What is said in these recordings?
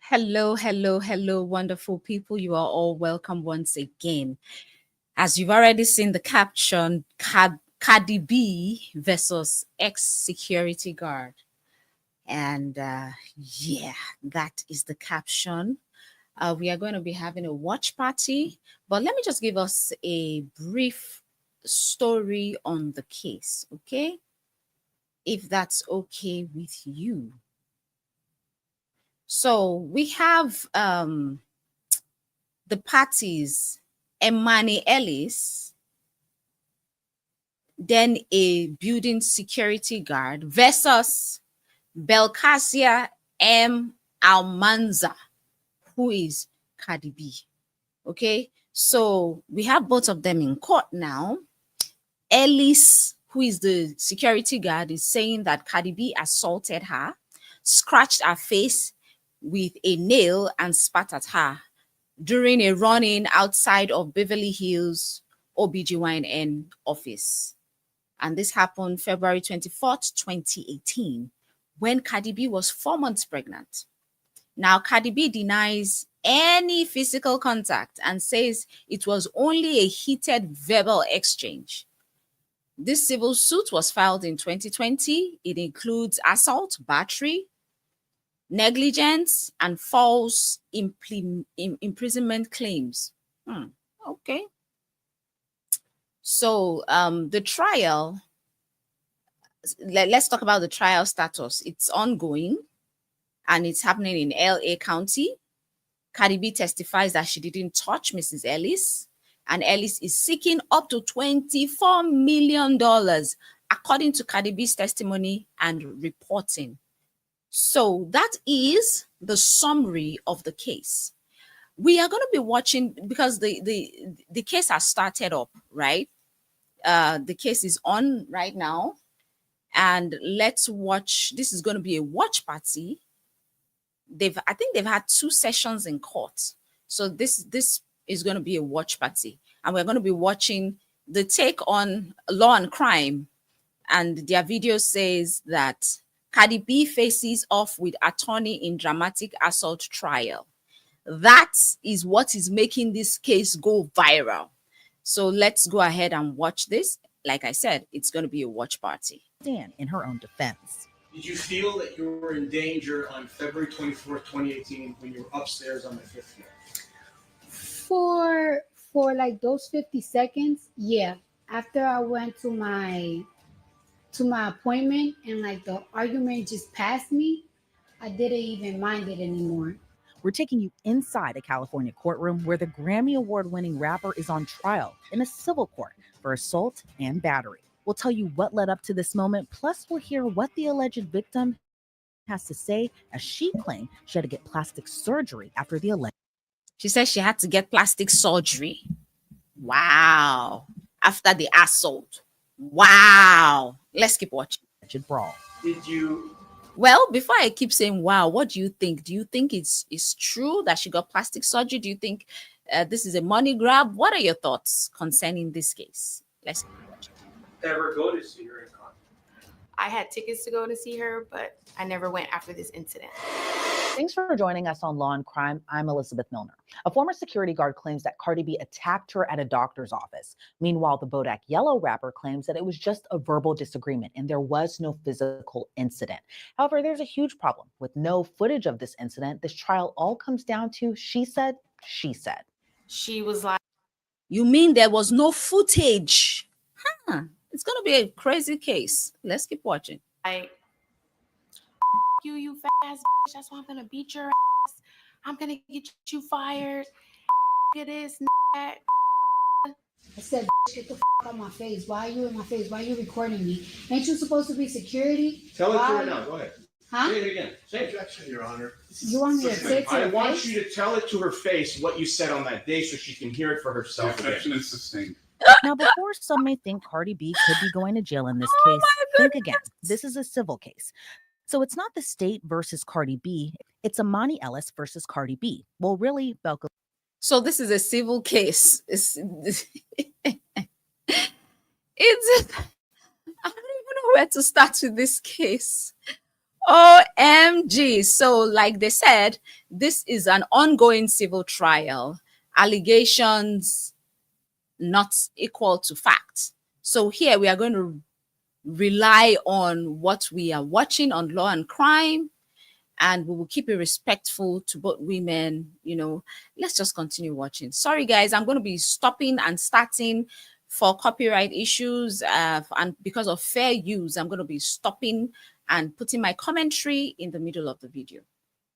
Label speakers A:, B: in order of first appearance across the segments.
A: Hello, hello, hello, wonderful people. You are all welcome once again. As you've already seen the caption, Cardi B versus ex-security guard. And yeah, that is the caption. We are going to be having a watch party, but let me just give us a brief story on the case, okay? If that's okay with you. So we have the parties, Imane Ellis, then a building security guard versus Belcalis M Almanzar, who is Cardi B. Okay, so we have both of them in court now. Ellis, who is the security guard, is saying that Cardi B assaulted her, scratched her face with a nail, and spat at her during a run-in outside of Beverly Hills OBGYN office. And this happened February 24th, 2018, when Cardi B was 4 months pregnant. Now, Cardi B denies any physical contact and says it was only a heated verbal exchange. This civil suit was filed in 2020. It includes assault, battery, negligence, and false imprisonment claims. Okay. So the trial, let's talk about the trial status. It's ongoing and it's happening in LA County. Cardi B testifies that she didn't touch Mrs. Ellis, and Ellis is seeking up to $24 million, according to Cardi B's testimony and reporting. So that is the summary of the case. We are going to be watching, because the case has started up, right? The case is on right now, and let's watch. This is going to be a watch party. I think they've had 2 sessions in court, so this is going to be a watch party, and we're going to be watching the take on law and crime. And their video says that Cardi B faces off with attorney in dramatic assault trial. That is what is making this case go viral. So let's go ahead and watch this. Like I said, it's going to be a watch party.
B: Stand in her own defense.
C: Did you feel that you were in danger on February 24th, 2018 when you were upstairs on the 5th floor?
D: For like those 50 seconds, yeah. After I went to my appointment and like the argument just passed me, I didn't even mind it anymore.
B: We're taking you inside a California courtroom where the Grammy Award-winning rapper is on trial in a civil court for assault and battery. We'll tell you what led up to this moment, plus we'll hear what the alleged victim has to say, as she claimed she had to get plastic surgery after the alleged.
A: She says she had to get plastic surgery. Wow. After the assault. Wow. Let's keep watching.
B: Brawl.
C: Did you?
A: Well, before I keep saying wow, what do you think? Do you think it's true that she got plastic surgery? Do you think this is a money grab? What are your thoughts concerning this case? Let's keep watching.
C: Ever go to see her in court?
E: I had tickets to go to see her, but I never went after this incident.
B: Thanks for joining us on Law and Crime. I'm Elizabeth Milner. A former security guard claims that Cardi B attacked her at a doctor's office. Meanwhile, the Bodak Yellow rapper claims that it was just a verbal disagreement and there was no physical incident. However, there's a huge problem. With no footage of this incident, this trial all comes down to she said, she said. She was like,
A: you mean there was no footage? It's going to be a crazy case. Let's keep watching.
E: You fat ass bitch. That's why I'm gonna beat your ass. I'm gonna get you fired. It is.
D: I said, get the out of my face. Why are you in my face? Why are you recording me? Ain't you supposed to be security?
C: Tell it to her now. Go ahead.
D: Huh?
C: Say it again. Say objection, Your Honor.
D: You want me to say it to her face?
C: I want you to tell it to her face what you said on that day so she can hear it for herself.
F: The objection is sustained.
B: Now, before some may think Cardi B could be going to jail in this case, think again. This is a civil case. So it's not the state versus Cardi B. It's Imane Ellis versus Cardi B. Well, really, Belcalis.
A: So this is a civil case. It's I don't even know where to start with this case. OMG. So, like they said, this is an ongoing civil trial. Allegations not equal to facts. So, here we are going to rely on what we are watching on Law and Crime, and we will keep it respectful to both women. Let's just continue watching. Sorry, guys, I'm going to be stopping and starting for copyright issues, and because of fair use, I'm going to be stopping and putting my commentary in the middle of the video.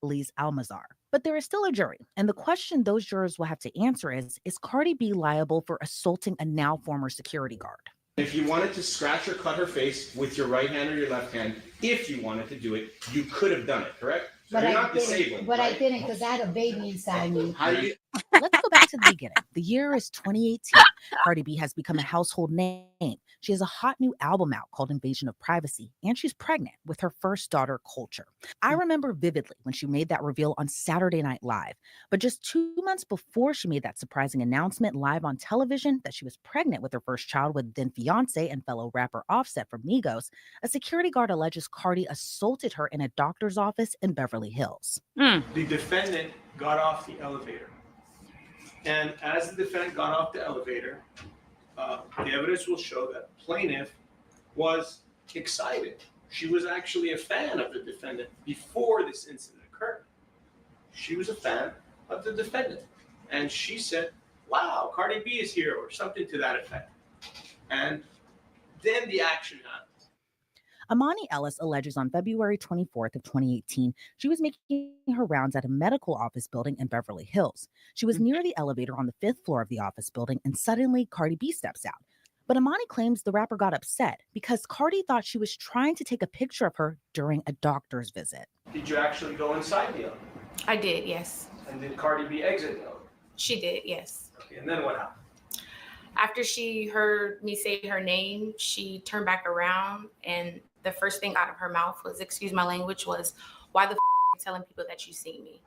B: Almanzar. But there is still a jury, and the question those jurors will have to answer is Cardi B liable for assaulting a now former security guard?
C: If you wanted to scratch or cut her face with your right hand or your left hand, if you wanted to do it, you could have done it, correct? So
D: But
C: you're
D: I
C: not
D: didn't.
C: disabled.
D: But
C: right?
D: I didn't because I had a baby inside me.
C: How do you?
B: Let's go back to the beginning. The year is 2018. Cardi B has become a household name. She has a hot new album out called Invasion of Privacy, and she's pregnant with her first daughter, Culture. I remember vividly when she made that reveal on Saturday Night Live. But just 2 months before she made that surprising announcement live on television that she was pregnant with her first child with then fiance and fellow rapper Offset from Migos, a security guard alleges Cardi assaulted her in a doctor's office in Beverly Hills.
C: The defendant got off the elevator. And as the defendant got off the elevator, the evidence will show that plaintiff was excited. She was actually a fan of the defendant before this incident occurred. She was a fan of the defendant. And she said, wow, Cardi B is here, or something to that effect. And then the action happened.
B: Imane Ellis alleges on February 24th of 2018, she was making her rounds at a medical office building in Beverly Hills. She was near the elevator on the 5th floor of the office building, and suddenly Cardi B steps out. But Imani claims the rapper got upset because Cardi thought she was trying to take a picture of her during a doctor's visit.
C: Did you actually go inside the elevator?
E: I did, yes.
C: And did Cardi B exit the elevator?
E: She did, yes.
C: Okay, and then what happened?
E: After she heard me say her name, she turned back around, and the first thing out of her mouth was, excuse my language, was, why the are you telling people that you see me?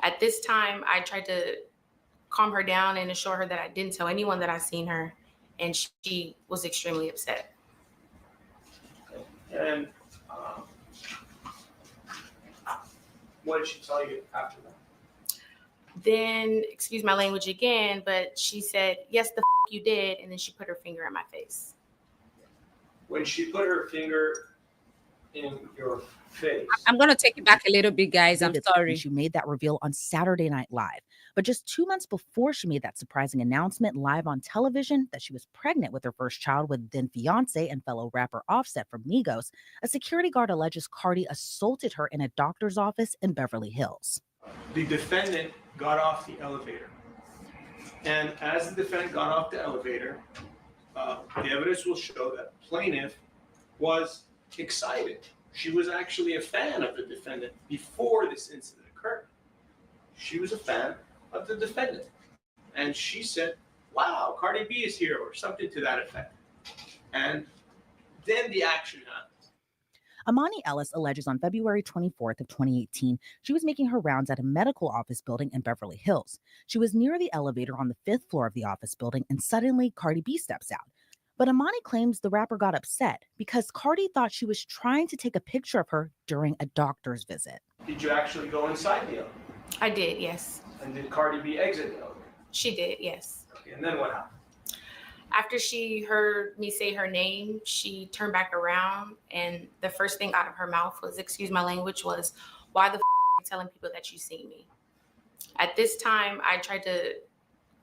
E: At this time, I tried to calm her down and assure her that I didn't tell anyone that I seen her, and she was extremely upset.
C: And what did she tell you after that?
E: Then, excuse my language again, but she said, yes, the you did, and then she put her finger in my face.
C: When she put her finger in your face.
A: I'm going to take it back a little bit, guys. I'm sorry.
B: She made that reveal on Saturday Night Live. But just 2 months before she made that surprising announcement live on television that she was pregnant with her first child with then fiance and fellow rapper Offset from Migos, a security guard alleges Cardi assaulted her in a doctor's office in Beverly Hills.
C: The defendant got off the elevator. And as the defendant got off the elevator, the evidence will show that plaintiff was excited. She was actually a fan of the defendant before this incident occurred. She was a fan of the defendant. And she said, wow, Cardi B is here, or something to that effect. And then the action happened.
B: Imane Ellis alleges on February 24th of 2018, she was making her rounds at a medical office building in Beverly Hills. She was near the elevator on the 5th floor of the office building, and suddenly Cardi B steps out. But Imani claims the rapper got upset because Cardi thought she was trying to take a picture of her during a doctor's visit.
C: Did you actually go inside the elevator?
E: I did, yes.
C: And did Cardi B exit the elevator?
E: She did, yes.
C: Okay, and then what happened?
E: After she heard me say her name, she turned back around, and the first thing out of her mouth was, excuse my language, was, why the are you telling people that you see me? At this time, I tried to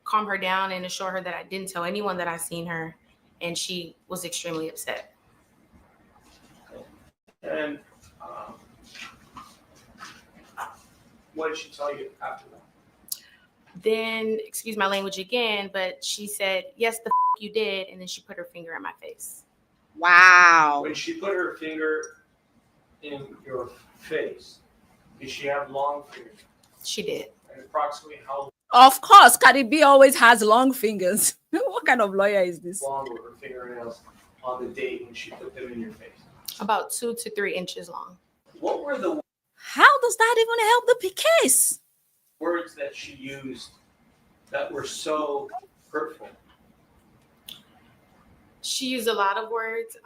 E: calm her down and assure her that I didn't tell anyone that I seen her, and she was extremely upset.
C: And what did she tell you after that?
E: Then, excuse my language again, but she said, yes, the you did, and then she put her finger in my face.
A: Wow.
C: When she put her finger in your face, did she have long fingers?
E: She did.
C: And approximately how
A: Of course, Cardi B always has long fingers. What kind of lawyer is this?
C: long were her fingernails on the date when she put them in your face?
E: About 2 to 3 inches long.
C: What were the
A: How does that even help the case?
C: words that she used that were so hurtful?
E: She used a lot of words,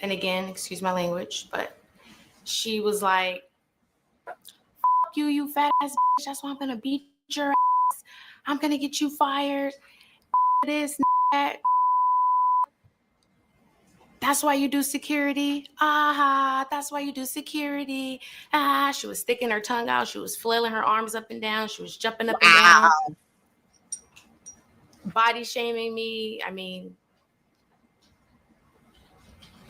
E: And again, excuse my language, but she was like, "F you, you fat ass bitch. That's why I'm gonna beat your ass. I'm gonna get you fired. This, that. That's why you do security. Ah, that's why you do security. Ah," she was sticking her tongue out. She was flailing her arms up and down. She was jumping up and down, body shaming me. I mean,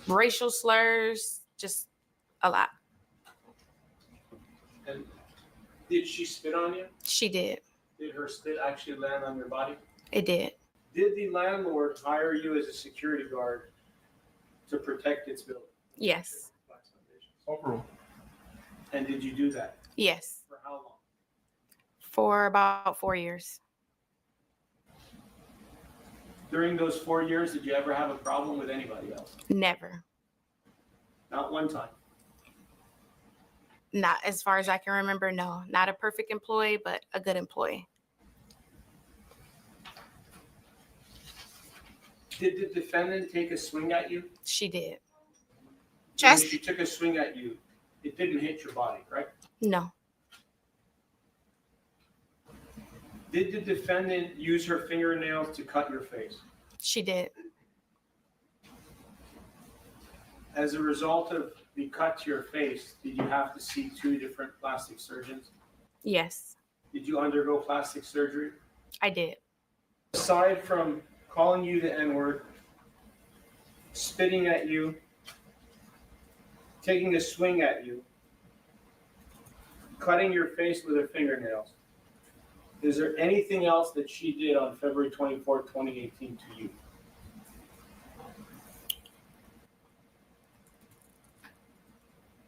E: racial slurs, just a lot.
C: And did she spit on you?
E: She did.
C: Did her spit actually land on your body?
E: It did.
C: Did the landlord hire you as a security guard to protect its building?
E: Yes.
F: Courtroom.
C: And did you do that?
E: Yes.
C: For how long?
E: For about 4 years.
C: During those 4 years, did you ever have a problem with anybody else?
E: Never.
C: Not one time.
E: Not as far as I can remember, no. Not a perfect employee, but a good employee.
C: Did the defendant take a swing at you?
E: She did.
C: When
A: Chest.
C: she took a swing at you, it didn't hit your body, correct?
E: No.
C: Did the defendant use her fingernails to cut your face?
E: She did.
C: As a result of the cut to your face, did you have to see 2 different plastic surgeons?
E: Yes,
C: Did you undergo plastic surgery?
E: I did.
C: Aside from calling you the N-word, spitting at you, taking a swing at you, cutting your face with her fingernails, is there anything else that she did on February 24, 2018 to you?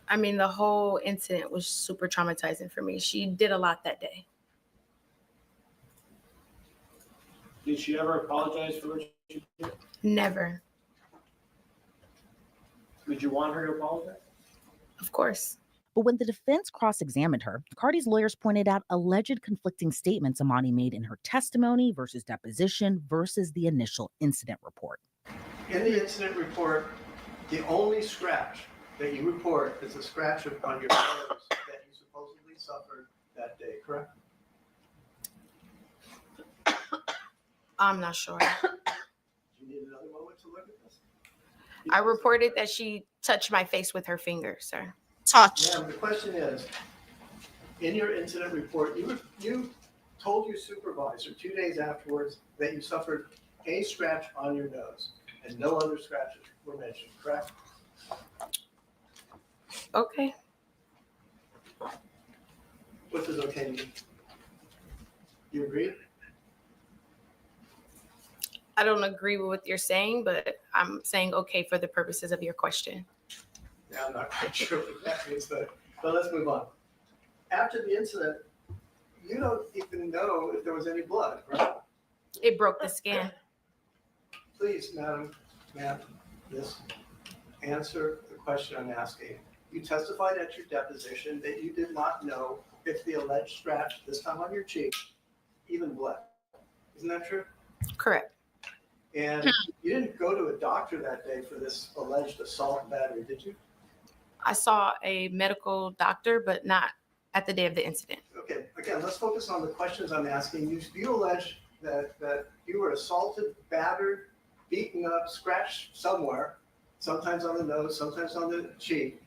E: I mean, the whole incident was super traumatizing for me. She did a lot that day.
C: Did she ever apologize for what she did?
E: Never.
C: Would you want her to apologize?
E: Of course.
B: But when the defense cross-examined her, Cardi's lawyers pointed out alleged conflicting statements Imani made in her testimony versus deposition versus the initial incident report.
G: In the incident report, the only scratch that you report is a scratch on your nose that you supposedly suffered that day, correct?
E: I'm not sure.
G: Do you need another moment to look at this?
E: I reported that she touched my face with her finger, sir.
A: Touch.
G: Ma'am, the question is, in your incident report, you told your supervisor 2 days afterwards that you suffered a scratch on your nose and no other scratches were mentioned, correct?
E: Okay.
G: What does okay mean? You agree?
E: I don't agree with what you're saying, but I'm saying okay for the purposes of your question.
G: Yeah, I'm not quite sure what that means, but let's move on. After the incident, you don't even know if there was any blood, right?
E: It broke the skin.
G: Please, ma'am, this answer the question I'm asking. You testified at your deposition that you did not know if the alleged scratch, this time on your cheek, even bled. Isn't that true?
E: Correct.
G: And you didn't go to a doctor that day for this alleged assault and battery, did you?
E: I saw a medical doctor, but not at the day of the incident.
G: Okay, again, let's focus on the questions I'm asking. You allege that you were assaulted, battered, beaten up, scratched somewhere, sometimes on the nose, sometimes on the cheek,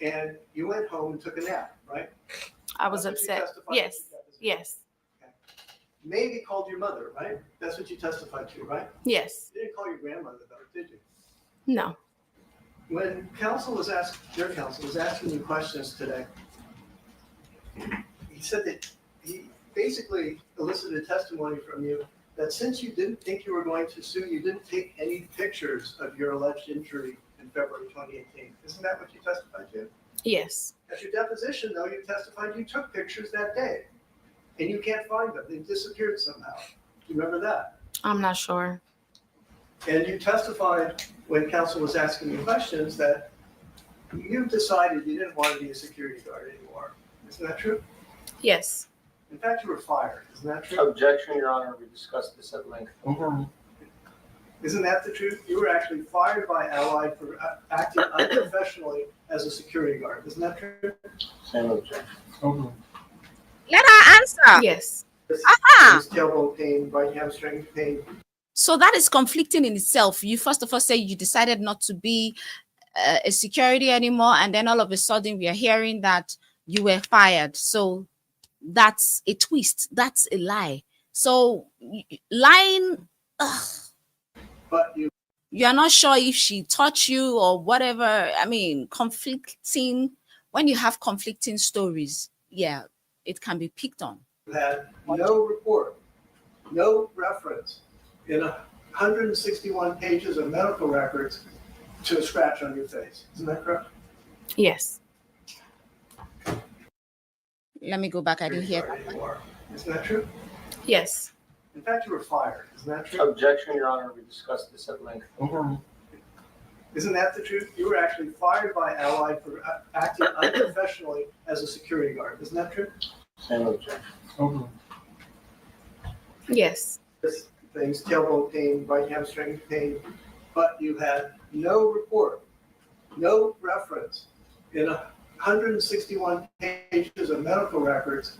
G: and you went home and took a nap, right?
E: I was
G: That's what you
E: upset.
G: testified
E: Yes.
G: to your deposition.
E: Yes.
G: Maybe called your mother, right? That's what you testified to, right?
E: Yes.
G: You didn't call your grandmother, though, did you?
E: No.
G: When your counsel was asking you questions today, he said that he basically elicited testimony from you that since you didn't think you were going to sue, you didn't take any pictures of your alleged injury in February 2018. Isn't that what you testified to?
E: Yes.
G: At your deposition, though, you testified you took pictures that day, and you can't find them. They disappeared somehow. Do you remember that?
E: I'm not sure.
G: And you testified when counsel was asking you questions that you decided you didn't want to be a security guard anymore. Isn't that true?
E: Yes.
G: In fact, you were fired. Isn't that true?
C: Objection, Your Honor. We discussed this at length.
G: Ma'am, Isn't that the truth? You were actually fired by Allied for acting unprofessionally as a security guard. Isn't that true?
F: Same objection.
A: Let her answer.
E: Yes.
G: This tailbone pain, right hamstring pain.
A: So that is conflicting in itself. You first of all say you decided not to be a security anymore, and then all of a sudden we are hearing that you were fired. So that's a twist. That's a lie. So lying. Ugh.
G: But
A: You're not sure if she touched you or whatever. I mean, conflicting. When you have conflicting stories, yeah, it can be picked on.
G: had no report, no reference in 161 pages of medical records to a scratch on your face. Isn't that correct?
E: Yes.
A: Let me go back. I didn't hear that.
G: Anymore. Isn't that true?
E: Yes.
G: In fact, you were fired. Isn't that true?
F: Objection, Your Honor. We discussed this at length.
G: Isn't that the truth? You were actually fired by Allied for acting unprofessionally as a security guard. Isn't that true?
F: Same objection.
E: Yes.
G: This things, tailbone pain, right hamstring pain, but you had no report, no reference in 161 pages of medical records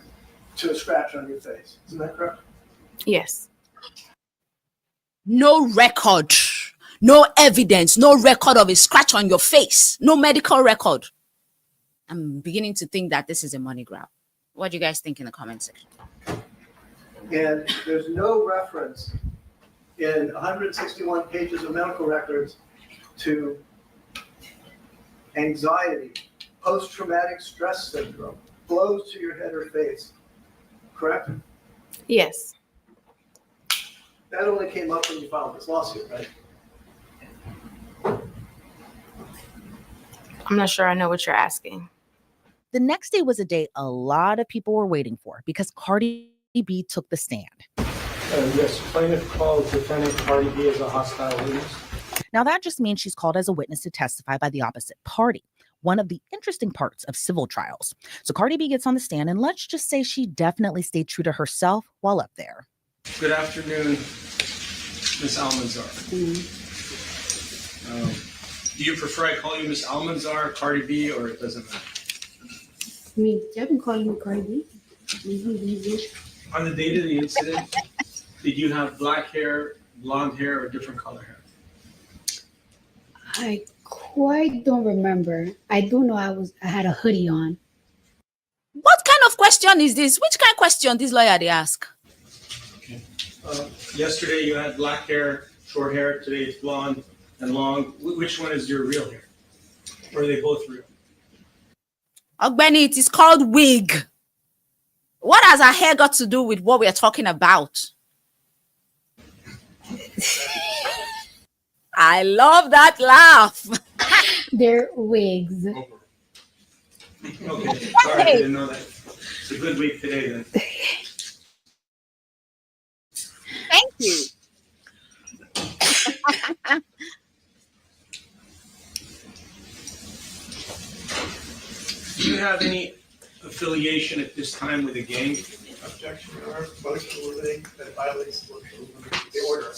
G: to a scratch on your face. Isn't that correct?
E: Yes.
A: No record, no evidence, no record of a scratch on your face, no medical record. I'm beginning to think that this is a money grab. What do you guys think in the comment section?
G: And there's no reference in 161 pages of medical records to anxiety, post-traumatic stress syndrome, blows to your head or face. Correct?
E: Yes.
G: That only came up when you filed this lawsuit, right?
E: I'm not sure I know what you're asking.
B: The next day was a day a lot of people were waiting for because Cardi B took the stand.
H: Yes, plaintiff called defendant Cardi B as a hostile witness.
B: Now, that just means she's called as a witness to testify by the opposite party, one of the interesting parts of civil trials. So Cardi B gets on the stand, and let's just say she definitely stayed true to herself while up there.
C: Good afternoon, Ms. Almanzar. Do you prefer I call you Ms. Almanzar, Cardi B, or it doesn't matter?
D: I mean, I've been calling you Cardi B.
C: On the date of the incident, did you have black hair, blonde hair, or different color hair?
D: I quite don't remember. I do know I had a hoodie on.
A: What kind of question is this? Which kind of question this lawyer they ask?
C: Okay. Yesterday you had black hair, short hair. Today it's blonde and long. Which one is your real hair? Or are they both real?
A: Ogbeni, it is called wig. What has her hair got to do with what we are talking about? I love that laugh.
D: They're wigs.
C: Okay, sorry, I didn't know that. It's a good week today then.
A: Thank you.
C: Do you have any affiliation at this time with a gang?
G: Objection, Your Honor. Motion to eliminate that violates the order.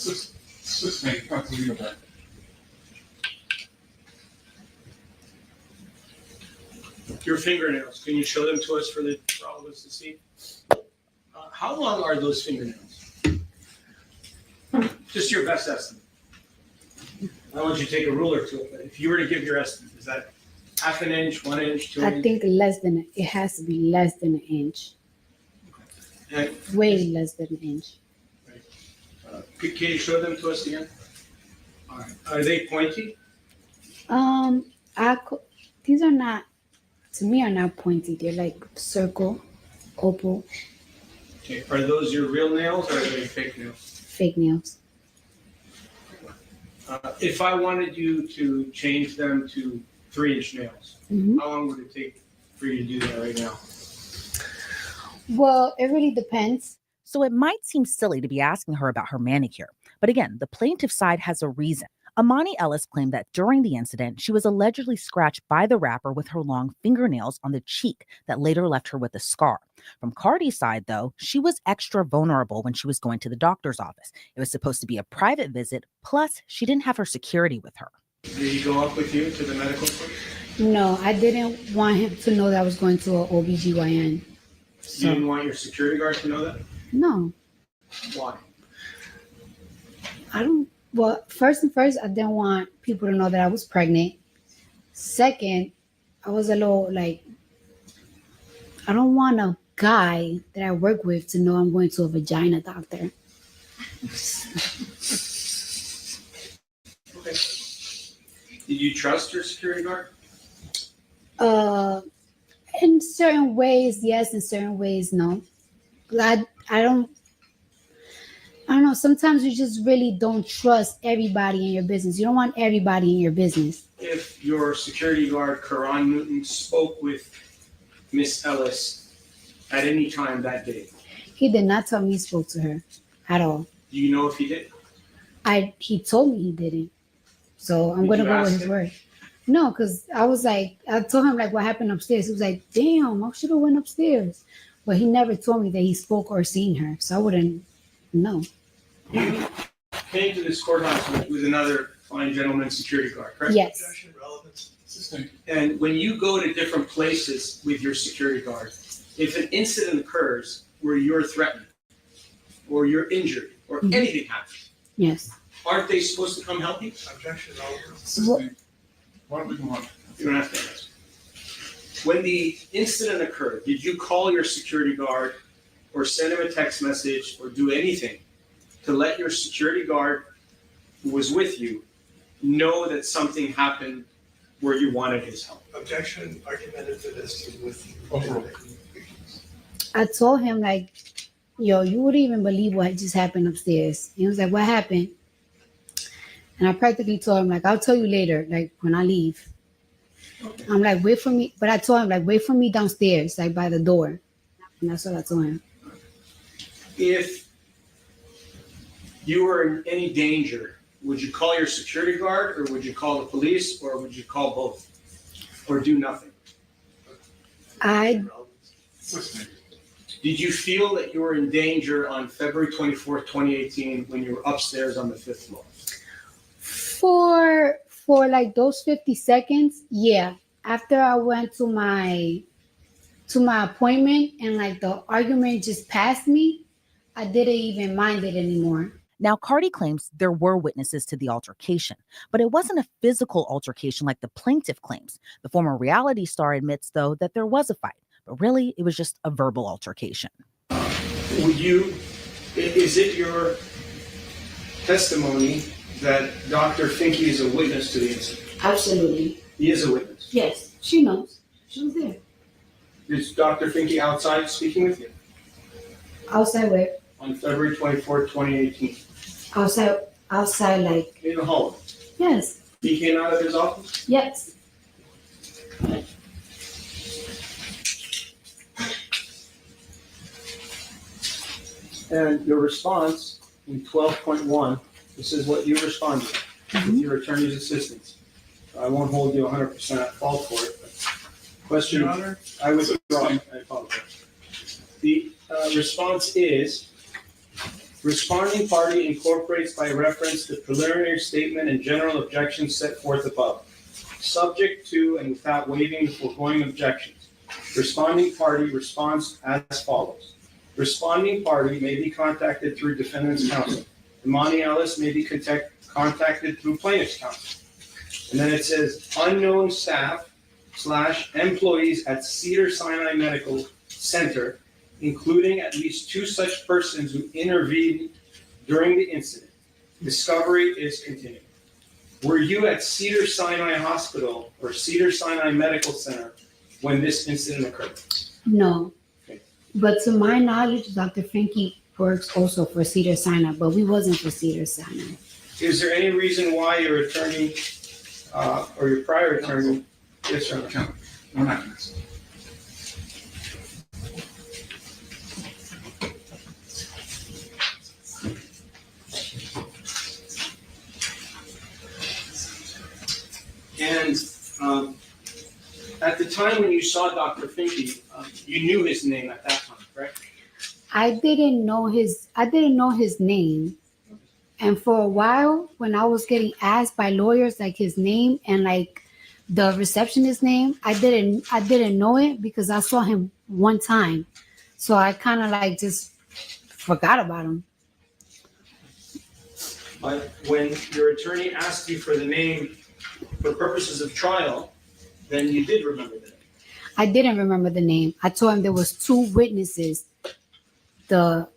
C: Your fingernails, can you show them to us for all of us to see? How long are those fingernails? Just your best estimate. I want you to take a ruler to it, but if you were to give your estimate, is that half an inch, 1 inch, 2
D: I
C: inches?
D: think it has to be less than an inch.
C: And,
D: Way less than an inch.
C: can you show them to us again? All right. Are they pointy?
D: These are not, to me, are not pointy. They're like circle, oval,
C: Okay. Are those your real nails or are they fake nails?
D: fake nails.
C: If I wanted you to change them to 3-inch nails,
D: Mhm.
C: how long would it take for you to do that right now?
D: Well, it really depends.
B: So it might seem silly to be asking her about her manicure. But again, the plaintiff side has a reason. Imane Ellis claimed that during the incident, she was allegedly scratched by the rapper with her long fingernails on the cheek that later left her with a scar. From Cardi's side, though, she was extra vulnerable when she was going to the doctor's office. It was supposed to be a private visit, plus she didn't have her security with her.
C: Did he go up with you to the medical clinic?
D: No, I didn't want him to know that I was going to an OBGYN.
C: You
D: So,
C: didn't want your security guard to know that?
D: no,
C: Why?
D: well, first, I didn't want people to know that I was pregnant. Second, I was a little like, I don't want a guy that I work with to know I'm going to a vagina doctor.
C: Okay. Did you trust your security guard?
D: In certain ways, yes. In certain ways, no. I don't know. Sometimes you just really don't trust everybody in your business. You don't want everybody in your business.
C: If your security guard, Karan Newton, spoke with Miss Ellis at any time that day,
D: He did not tell me he spoke to her at all.
C: do you know if he did?
D: He told me he didn't. So I'm
C: Did
D: gonna
C: you
D: go
C: ask
D: with his
C: him?
D: word. No, because I told him like what happened upstairs. He was like, damn, I should have went upstairs. But he never told me that he spoke or seen her. So I wouldn't know.
C: You came to this courthouse with another fine gentleman security guard, correct?
D: Yes.
G: Objection, relevance.
C: And when you go to different places with your security guard, if an incident occurs where you're threatened or you're injured or
D: Mhm.
C: anything happens,
D: Yes.
C: aren't they supposed to come help you?
G: Objection, relevance.
D: Well,
F: Why don't we go on?
C: You don't have to answer. When the incident occurred, did you call your security guard or send him a text message or do anything to let your security guard who was with you know that something happened where you wanted his help?
G: Objection, argumentative as to with.
D: I told him like, yo, you wouldn't even believe what just happened upstairs. He was like, what happened? And I practically told him like, I'll tell you later, like when I leave. I'm like, wait for me. But I told him like, wait for me downstairs, like by the door. And that's what I told him.
C: If you were in any danger, would you call your security guard or would you call the police or would you call both or do nothing? Did you feel that you were in danger on February 24th, 2018 when you were upstairs on the 5th floor?
D: For like those 50 seconds, yeah. After I went to my appointment and like the argument just passed me, I didn't even mind it anymore.
B: Now, Cardi claims there were witnesses to the altercation, but it wasn't a physical altercation like the plaintiff claims. The former reality star admits, though, that there was a fight, but really it was just a verbal altercation.
C: Is it your testimony that Dr. Finke is a witness to the incident?
D: Absolutely.
C: He is a witness.
D: Yes, she knows. She was there.
C: Is Dr. Finke outside speaking with you
D: Outside where?
C: on February 24th, 2018?
D: Outside like,
C: In the hall.
D: yes,
C: He came out of his office?
D: yes.
C: And your response in 12.1, this is what you responded with your attorney's assistance. I won't hold you 100% at fault for it. But question,
F: Your Honor?
C: I withdraw. I apologize. The response is, responding party incorporates by reference the preliminary statement and general objections set forth above, subject to and without waiving the foregoing objections. Responding party responds as follows. Responding party may be contacted through defendant's counsel. Imani Ellis may be contacted through plaintiff's counsel. And then it says unknown staff / employees at Cedars-Sinai Medical Center, including at least 2 such persons who intervened during the incident. Discovery is continuing. Were you at Cedars-Sinai Hospital or Cedars-Sinai Medical Center when this incident occurred?
D: No.
C: Okay.
D: But to my knowledge, Dr. Finke works also for Cedars-Sinai, but we wasn't for Cedars-Sinai.
C: Is there any reason why your attorney or your prior attorney? Yes, sir.
F: We're not going to.
C: time when you saw Dr. Finke, you knew his name at that time, correct?
D: I didn't know his name. And for a while, when I was getting asked by lawyers like his name and like the receptionist name, I didn't know it because I saw him one time. So I kind of like just forgot about him.
C: But when your attorney asked you for the name for purposes of trial, then you did remember the name.
D: I didn't remember the name. I told him there was two witnesses, the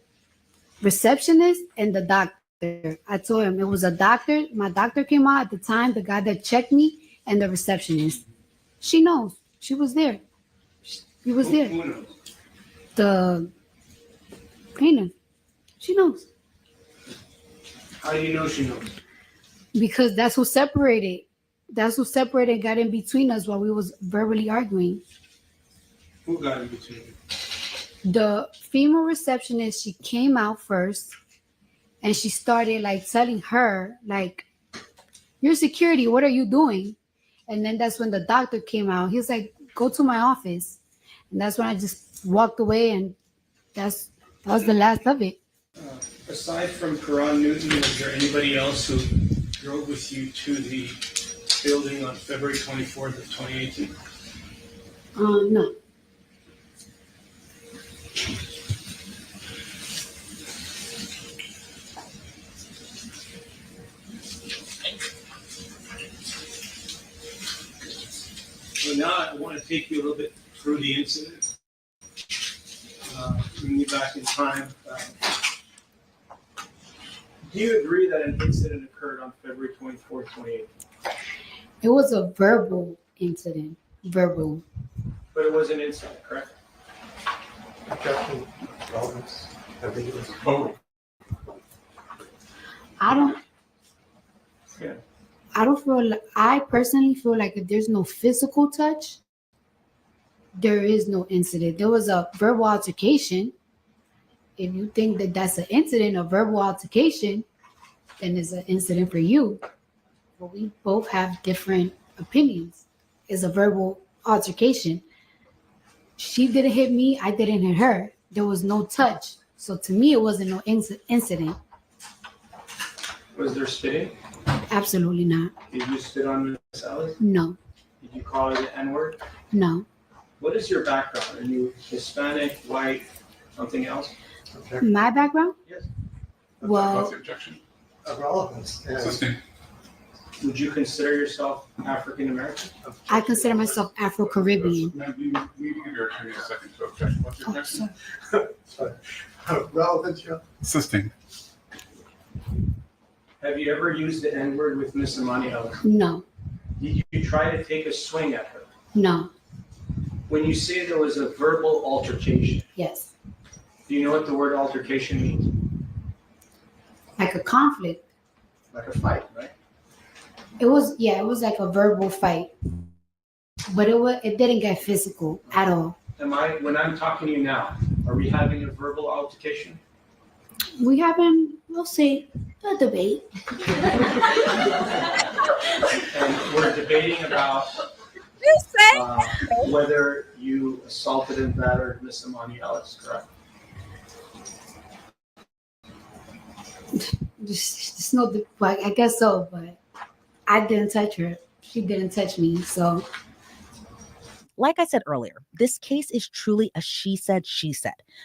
D: receptionist and the doctor. I told him it was a doctor. My doctor came out at the time, the guy that checked me, and the receptionist. She knows. She was there. He was there.
C: Who knows?
D: The painter. She knows.
C: How do you know she knows?
D: Because that's who separated. That's who separated and got in between us while we was verbally arguing.
C: Who got in between you?
D: The female receptionist, she came out first and she started like telling her, like, "You're security, what are you doing?" And then that's when the doctor came out. He was like, "Go to my office." And that's when I just walked away, and that was the last of it.
C: Aside from Karan Newton, was there anybody else who drove with you to the building on February 24th of 2018?
D: No.
C: So now I want to take you a little bit through the incident. Bring you back in time. Do you agree that an incident occurred on February 24th, 2018?
D: It was a verbal incident. Verbal.
C: But it was an incident, correct?
G: Objection, relevance, ambiguous.
F: Oh,
D: I don't
C: Yeah.
D: I personally feel like if there's no physical touch, there is no incident. There was a verbal altercation. If you think that that's an incident, a verbal altercation, then it's an incident for you. But we both have different opinions. It's a verbal altercation. She didn't hit me. I didn't hit her. There was no touch. So to me, it wasn't no incident.
C: Was there spitting?
D: Absolutely not.
C: Did you spit on Miss Ellis?
D: No.
C: Did you call her the N-word?
D: No.
C: What is your background? Are you Hispanic, white, something else?
G: Objection,
D: My background?
C: Yes.
F: what's
D: Well,
F: the objection?
G: relevance. Yeah.
F: Assisting.
C: Would you consider yourself African American?
D: I consider myself Afro-Caribbean.
F: Ma'am, we give your attorney a second to objection. What's your
D: Oh,
F: objection?
D: sorry.
G: Relevance, yeah.
F: Assisting.
C: Have you ever used the N-word with Miss Imane Ellis?
D: No.
C: Did you try to take a swing at her?
D: No.
C: When you say there was a verbal altercation,
D: Yes.
C: do you know what the word altercation means?
D: Like a conflict.
C: Like a fight, right?
D: It was like a verbal fight. But it didn't get physical at all.
C: When I'm talking to you now, are we having a verbal altercation?
D: We having, we'll say, a debate.
C: And we're debating about whether you assaulted and battered Miss Imani Ellis, correct?
D: Just no, well, I guess so, but I didn't touch her. She didn't touch me, so.
B: Like I said earlier, this case is truly a she said,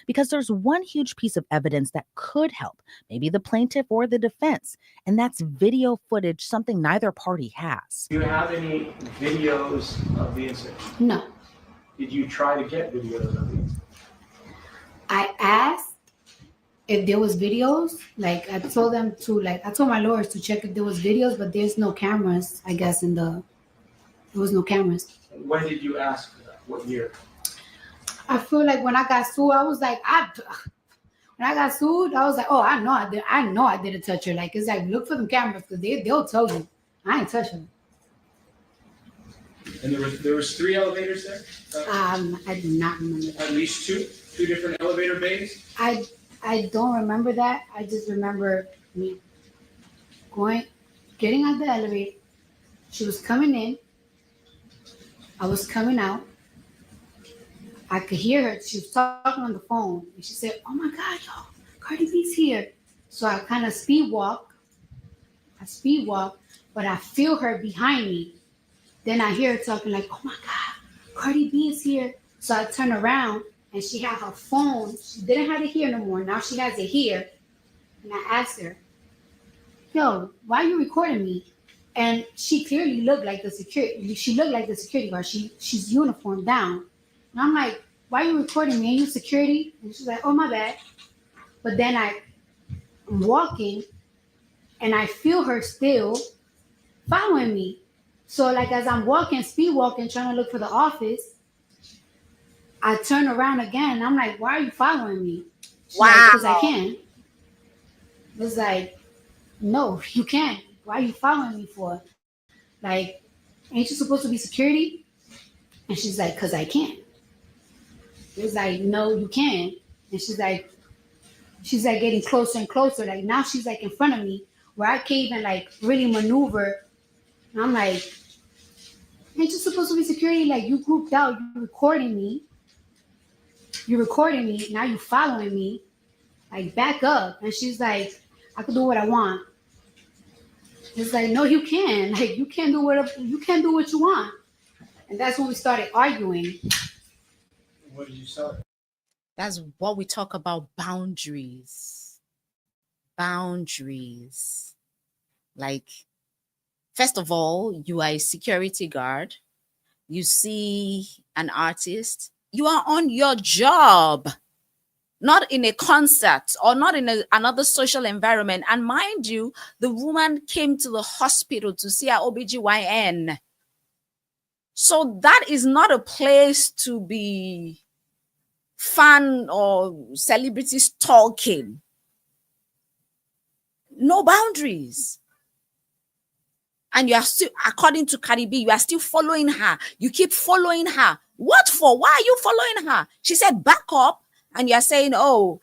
B: because there's one huge piece of evidence that could help, maybe the plaintiff or the defense, and that's video footage, something neither party has.
C: Do you have any videos of the incident?
D: No.
C: Did you try to get videos of the incident?
D: I asked if there was videos. Like I told my lawyers to check if there was videos, but there's no cameras, I guess, there was no cameras.
C: When did you ask for that? What year?
D: I feel like when I got sued, I was like, when I got sued, I was like, oh, I know I didn't touch her. Like, it's like, look for them cameras because they'll tell you. I ain't touch her.
C: And there was 3 elevators there?
D: I do not remember that.
C: At least two different elevator bays?
D: I don't remember that. I just remember me getting out the elevator. She was coming in. I was coming out. I could hear her. She was talking on the phone, and she said, "Oh my God, yo, Cardi B's here." So I kind of speed walk. But I feel her behind me. Then I hear her talking like, "Oh my God, Cardi B is here." So I turn around, and she had her phone. She didn't have it here no more. Now she has it here. And I asked her, "Yo, why are you recording me?" And she clearly looked like the security. She looked like the security guard. She's uniformed down. And I'm like, "Why are you recording me? Are you security?" And she's like, "Oh, my bad." But then I'm walking, and I feel her still following me. So like as I'm walking, speed walking, trying to look for the office, I turn around again. I'm like, "Why are you following me?" She's like, "Because I can." I was like, "No, you can't. Why are you following me for? Like, ain't you supposed to be security?" And she's like, "Because I can." It was like, "No, you can't." And she's like getting closer and closer. Like now she's like in front of me where I can't even like really maneuver. And I'm like, "Ain't you supposed to be security? Like you grouped out, you're recording me. Now you following me. Like back up." And she's like, "I can do what I want." It's like, "No, you can. Like you can't do what you want." And that's when we started arguing.
H: What did you say?
A: That's what we talk about, boundaries. Boundaries. Like, first of all, you are a security guard. You see an artist. You are on your job, not in a concert or not in another social environment. And mind you, the woman came to the hospital to see her OBGYN. So that is not a place to be fan or celebrities talking. No boundaries. And you are still, according to Cardi B, you are still following her. You keep following her. What for? Why are you following her? She said, "Back up." And you're saying, "Oh,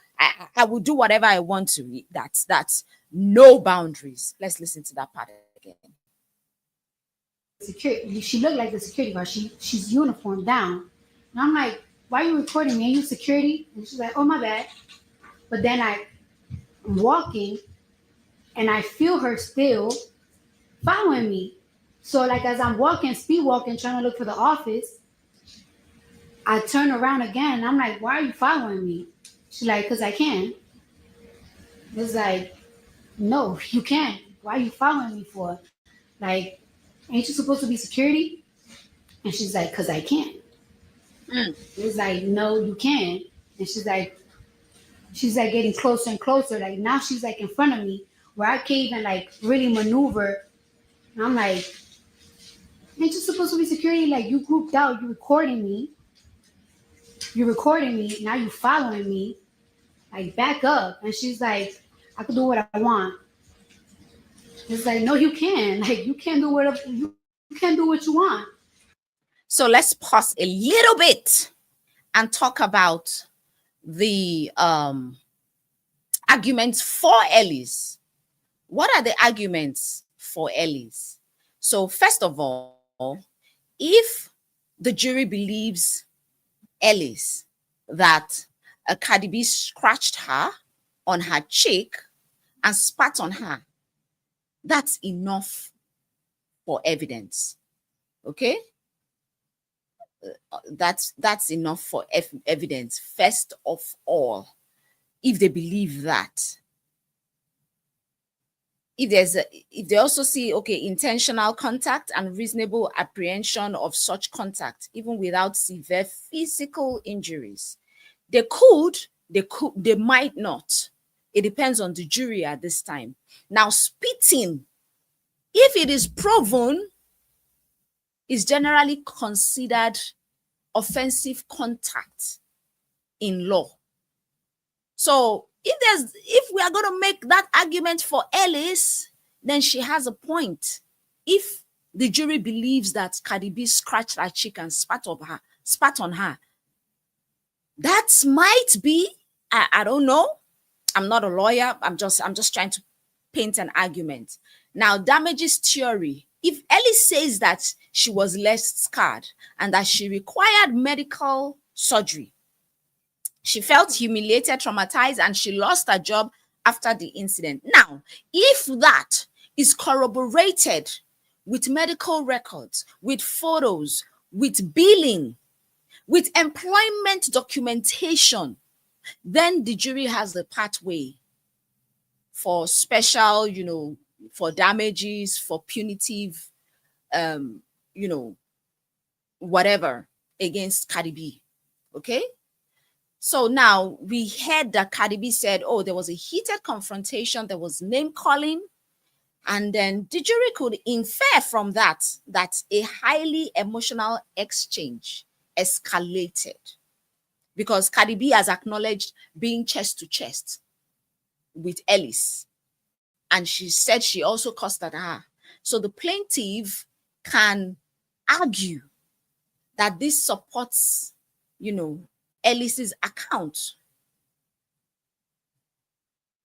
A: I will do whatever I want to." That's no boundaries. Let's listen to that part again.
D: Security. She looked like the security guard. She's uniformed down. And I'm like, "Why are you recording me? Are you security?" And she's like, "Oh, my bad." But then I'm walking, and I feel her still following me. So like as I'm walking, speed walking, trying to look for the office, I turn around again. I'm like, "Why are you following me?" She's like, "Because I can." It's like, "No, you can't. Why are you following me for? Like, ain't you supposed to be security?" And she's like, "Because I can." It's like, "No, you can't." And she's like getting closer and closer. Like now she's like in front of me where I can't even like really maneuver. And I'm like, "Ain't you supposed to be security? Like you grouped out, you're recording me. Now you following me. Like back up." And she's like, "I can do what I want." It's like, "No, you can. Like you can't do what you want."
A: So let's pause a little bit and talk about the arguments for Ellis. What are the arguments for Ellis? So first of all, if the jury believes Ellis that Cardi B scratched her on her cheek and spat on her, that's enough for evidence. Okay? That's enough for evidence, first of all, if they believe that. If they also see, okay, intentional contact and reasonable apprehension of such contact, even without severe physical injuries, they might not. It depends on the jury at this time. Now, spitting, if it is proven, is generally considered offensive contact in law. So if we are going to make that argument for Ellis, then she has a point. If the jury believes that Cardi B scratched her cheek and spat on her, that might be, I don't know. I'm not a lawyer. I'm just trying to paint an argument. Now, damages theory. If Ellis says that she was less scarred and that she required medical surgery. She felt humiliated, traumatized, and she lost her job after the incident. Now, if that is corroborated with medical records, with photos, with billing, with employment documentation, then the jury has the pathway for special, for damages, for punitive, whatever against Cardi B. Okay? So now we heard that Cardi B said, oh, there was a heated confrontation, there was name calling, and then the jury could infer from that a highly emotional exchange escalated because Cardi B has acknowledged being chest to chest with Ellis. And she said she also cussed at her. So the plaintiff can argue that this supports, Ellis's account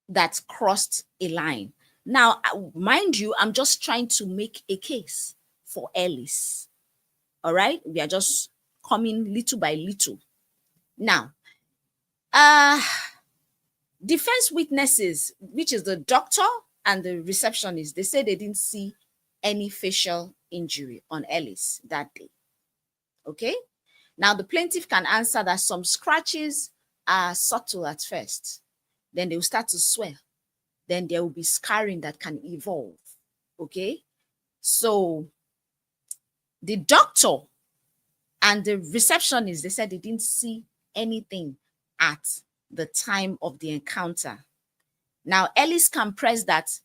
A: that crossed a line. Now, mind you, I'm just trying to make a case for Ellis. All right? We are just coming little by little. Now, defense witnesses, which is the doctor and the receptionist, they say they didn't see any facial injury on Ellis that day. Okay? Now, the plaintiff can answer that some scratches are subtle at first. Then they will start to swell. Then there will be scarring that can evolve. Okay? So, the doctor and the receptionist, they said they didn't see anything at the time of the encounter. Now, Ellis can press that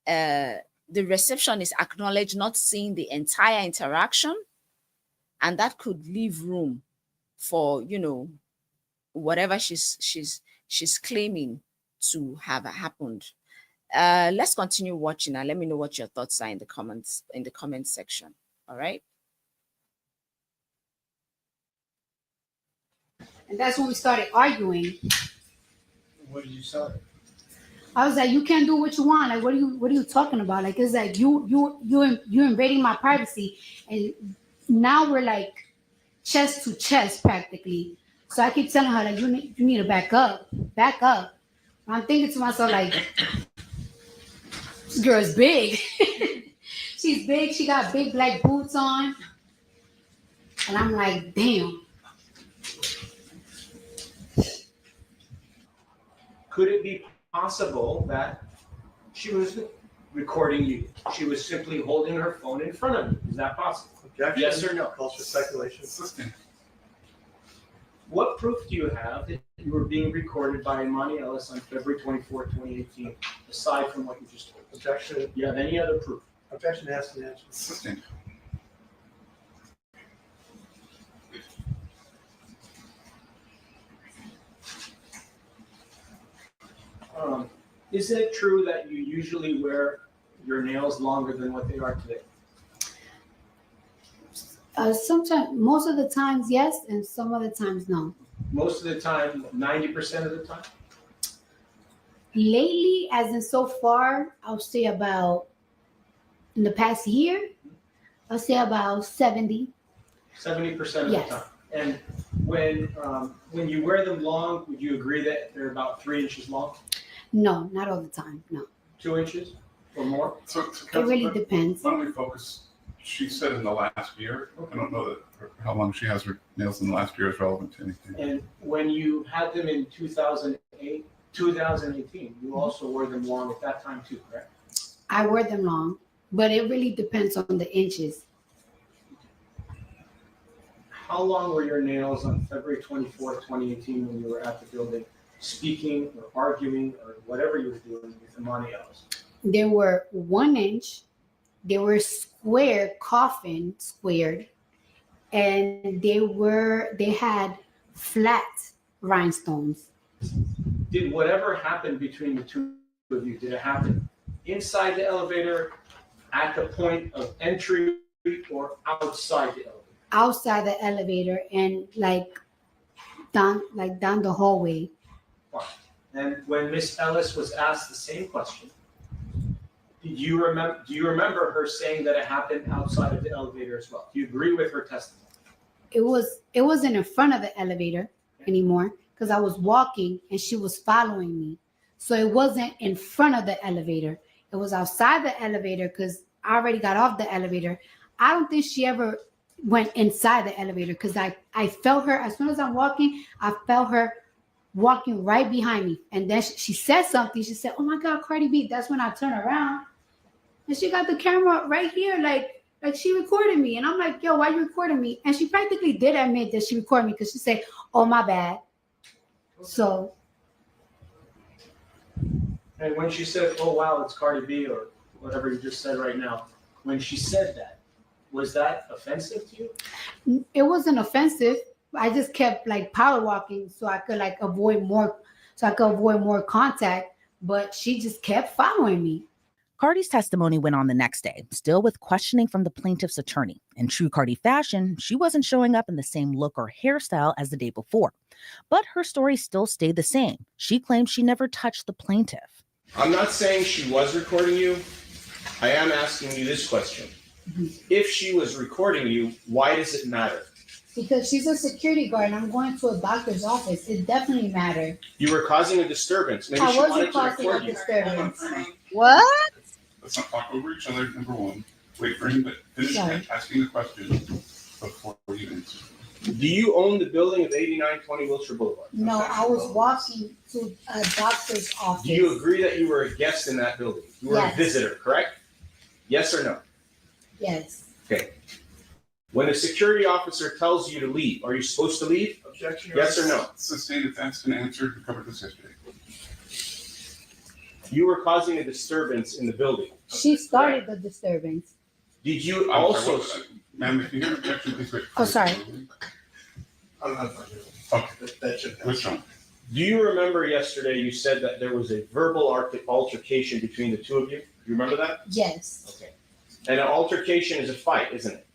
A: the receptionist acknowledged not seeing the entire interaction, and that could leave room for, whatever she's claiming to have happened. Let's continue watching and let me know what your thoughts are in the comments section. All right.
D: And that's when we started arguing.
H: What did you say?
D: I was like, you can't do what you want. Like, what are you talking about? Like, it's like you're invading my privacy. And now we're like chest to chest practically. So I keep telling her, like, you need to back up. I'm thinking to myself, like, this girl is big. She's big. She got big black boots on. And I'm like, damn.
C: Could it be possible that she was recording you? She was simply holding her phone in front of you. Is that possible?
G: Objection.
C: Yes or no?
G: Calls for speculation.
C: What proof do you have that you were being recorded by Imane Ellis on February 24, 2018, aside from what you just told us?
G: Objection.
C: Do you have any other proof?
G: Objection asked and answered.
C: Is it true that you usually wear your nails longer than what they are today?
D: Sometimes, most of the times, yes, and some other times, no.
C: Most of the time, 90% of the time?
D: Lately, as in so far, I'll say about, in the past year, I'll say about 70.
C: 70% of
D: Yes.
C: the time. And when you wear them long, would you agree that they're about 3 inches long?
D: No, not all the time, no.
C: 2 inches or more?
F: So
D: It really depends.
F: why don't we focus? She said in the last year. I don't know that how long she has her nails in the last year is relevant to anything.
C: And when you had them in 2018, you also wore them long at that time too, correct?
D: I wear them long, but it really depends on the inches.
C: How long were your nails on February 24th, 2018 when you were at the building speaking or arguing or whatever you were doing with Imane Ellis?
D: They were 1 inch. They were squared, and they had flat rhinestones.
C: Did whatever happened between the two of you, did it happen inside the elevator, at the point of entry, or outside the elevator?
D: Outside the elevator and down the hallway.
C: Fine. And when Miss Ellis was asked the same question, do you remember her saying that it happened outside of the elevator as well? Do you agree with her testimony?
D: wasn't in front of the elevator anymore because I was walking and she was following me. So it wasn't in front of the elevator. It was outside the elevator because I already got off the elevator. I don't think she ever went inside the elevator because I felt her as soon as I'm walking. I felt her walking right behind me, and then she said something. She said, "Oh my God, Cardi B!" That's when I turned around, and she got the camera right here, like she recorded me. And I'm like, "Yo, why you recording me?" And she practically did admit that she recorded me because she said, "Oh my bad." So.
H: And when she said, "Oh wow, it's Cardi B," or whatever you just said right now, when she said that, was that offensive to you?
D: It wasn't offensive. I just kept like power walking so I could avoid more contact, but she just kept following me.
B: Cardi's testimony went on the next day, still with questioning from the plaintiff's attorney. In true Cardi fashion, she wasn't showing up in the same look or hairstyle as the day before. But her story still stayed the same. She claimed she never touched the plaintiff.
I: I'm not saying she was recording you. I am asking you this question. If she was recording you, why does it matter?
D: Because she's a security guard and I'm going to a doctor's office. It definitely mattered.
I: You were causing a disturbance. Maybe she
D: I
I: wanted
D: wasn't
I: to
D: causing a
I: record you.
D: disturbance.
B: What?
F: Let's not talk over each other, number one. Wait for him to finish
D: Sorry.
F: asking the question before you answer.
I: Do you own the building of 8920 Wilshire Boulevard?
D: No, I was walking to a doctor's office.
I: Do you agree that you were a guest in that building? You were
D: Yes.
I: a visitor, correct? Yes or no?
D: Yes.
I: Okay. When a security officer tells you to leave, are you supposed to leave?
C: Objection, Your
I: Yes or
C: Honor.
I: no?
F: Sustain if that's an answer to cover this history.
I: You were causing a disturbance in the building.
D: She started the disturbance.
I: Did you
F: I'm
I: also?
F: sorry, ma'am, if you hear an objection, please wait.
D: Oh, sorry.
G: I'm not.
F: Okay,
G: That should pass.
F: what's wrong?
I: Do you remember yesterday you said that there was a verbal altercation between the two of you? Do you remember that?
D: Yes.
I: Okay. And an altercation is a fight, isn't it?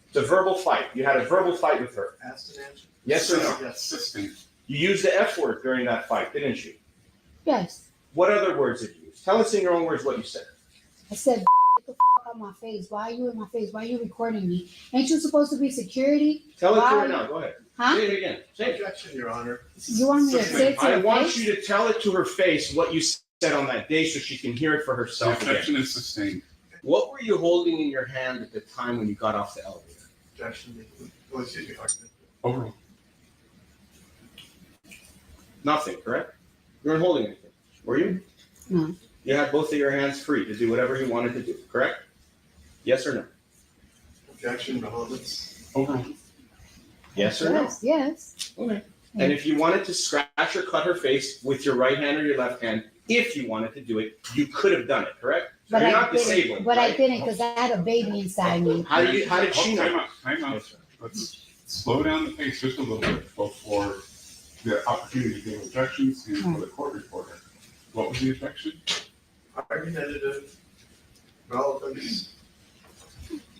I: It's a verbal fight. You had a verbal fight with her.
G: Asked and answered.
I: Yes or no?
G: Yes.
F: Sustain.
I: You used the F word during that fight, didn't you?
D: Yes.
I: What other words did you use? Tell us in your own words what you said.
D: I said, "Get the f out of my face. Why are you in my face? Why are you recording me? Ain't you supposed to be security?"
I: Tell it to
D: Why?
I: her now. Go ahead.
D: Huh?
I: Say it again. Say it.
G: Objection, Your Honor.
D: You want me to say it to
I: I
D: her
I: want
D: face?
I: you to tell it to her face what you said on that day so she can hear it for
F: The
I: herself again.
F: objection is sustained.
I: What were you holding in your hand at the time when you got off the elevator?
G: Objection. Was it argument?
F: Overruled.
I: Nothing, correct? You weren't holding anything, were you?
D: No.
I: You had both of your hands free to do whatever you wanted to do, correct? Yes or no?
G: Objection, relevance.
F: Overruled.
I: Yes or no?
D: Yes. Yes.
I: Okay. And if you wanted to scratch or cut her face with your right hand or your left hand, if you wanted to do it, you could have done it, correct?
D: But
I: You're
D: I
I: not
D: didn't.
I: disabled,
D: But I
I: right?
D: didn't because I had a baby inside me.
I: How did she
F: Time
I: know?
F: out, time out. Let's slow down the pace just a little bit before the opportunity to give objections and for the court reporter. What was the objection?
G: Argumentative, relevance.